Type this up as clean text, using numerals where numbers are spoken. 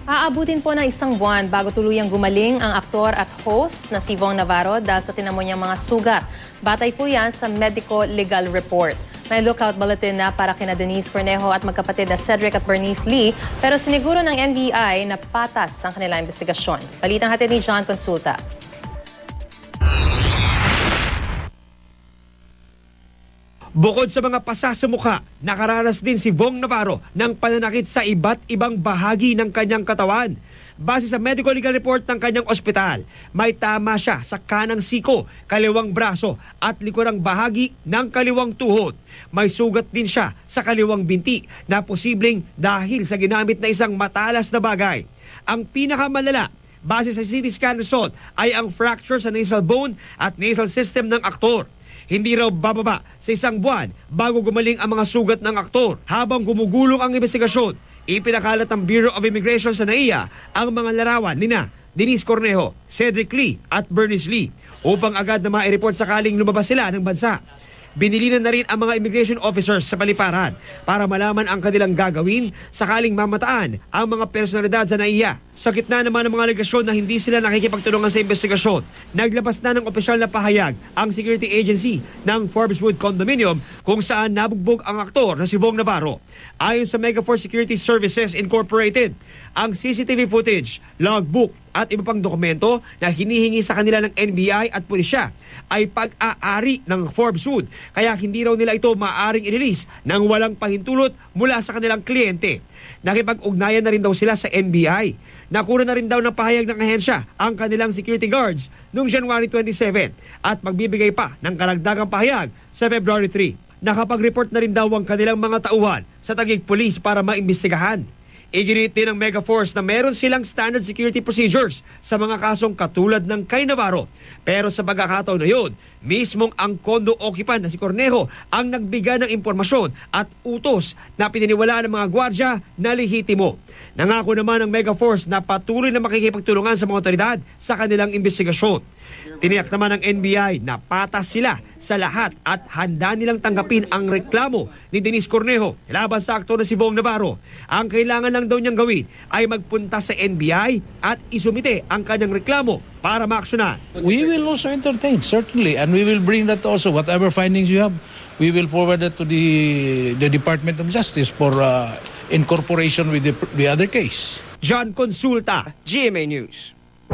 Aabutin po ng isang buwan bago tuluyang gumaling ang aktor at host na si Vong Navarro dahil sa tinamo niyang mga sugat. Batay po yan sa medico-legal report. May lookout bulletin na para kina Denise Cornejo at magkapatid na Cedric at Bernice Lee, pero siniguro ng NBI na patas ang kanilang investigasyon. Balitang hatid ni John Consulta. Bukod sa mga pasa sa mukha, nakaranas din si Vong Navarro ng pananakit sa iba't ibang bahagi ng kanyang katawan. Base sa medical legal report ng kanyang ospital, may tama siya sa kanang siko, kaliwang braso at likurang bahagi ng kaliwang tuhod. May sugat din siya sa kaliwang binti na posibleng dahil sa ginamit na isang matalas na bagay. Ang pinakamalala, base sa CT scan result, ay ang fracture sa nasal bone at nasal system ng aktor. Hindi raw bababa sa isang buwan bago gumaling ang mga sugat ng aktor. Habang gumugulong ang investigasyon, ipinakalat ng Bureau of Immigration sa NAIA ang mga larawan nina Denise Cornejo, Cedric Lee at Bernice Lee upang agad na ma-report sakaling lumabas sila ng bansa. Binilinan na rin ang mga immigration officers sa paliparan para malaman ang kanilang gagawin sakaling mamataan ang mga personalidad sa NAIA. Sa gitna naman ng mga alegasyon na hindi sila nakikipagtulungan sa investigasyon, naglabas na ng opisyal na pahayag ang security agency ng Forbeswood Condominium kung saan nabugbog ang aktor na si Vong Navarro. Ayon sa Megaforce Security Services Incorporated, ang CCTV footage, logbook at iba pang dokumento na hinihingi sa kanila ng NBI at pulisya ay pag-aari ng Forbeswood, kaya hindi raw nila ito maaaring i-release nang walang pahintulot mula sa kanilang kliyente. Nakipag-ugnayan na rin daw sila sa NBI. Nakuna na rin daw ng pahayag ng ahensya ang kanilang security guards noong January 27 at magbibigay pa ng karagdagang pahayag sa February 3. Nakapag-report na rin daw ang kanilang mga tauhan sa Taguig Police para maimbestigahan. Iginit din ng Megaforce na meron silang standard security procedures sa mga kasong katulad ng kay Navarro. Pero sa pagkakataon na yun, mismong ang condo occupant na si Cornejo ang nagbigay ng impormasyon at utos na pininiwalaan ng mga gwardya na lehitimo. Nangako naman ng Megaforce na patuloy na makikipagtulungan sa mga otoridad sa kanilang investigasyon. Tiniyak naman ng NBI na patas sila sa lahat at handa nilang tanggapin ang reklamo ni Denise Cornejo laban sa aktor na si Vong Navarro. Ang kailangan lang daw niyang gawin ay magpunta sa NBI at isumite ang kanyang reklamo para maaksyonan. We will also entertain, certainly, and we will bring that also, whatever findings you have, we will forward that to the Department of Justice for incorporation with the other case. John Consulta, GMA News.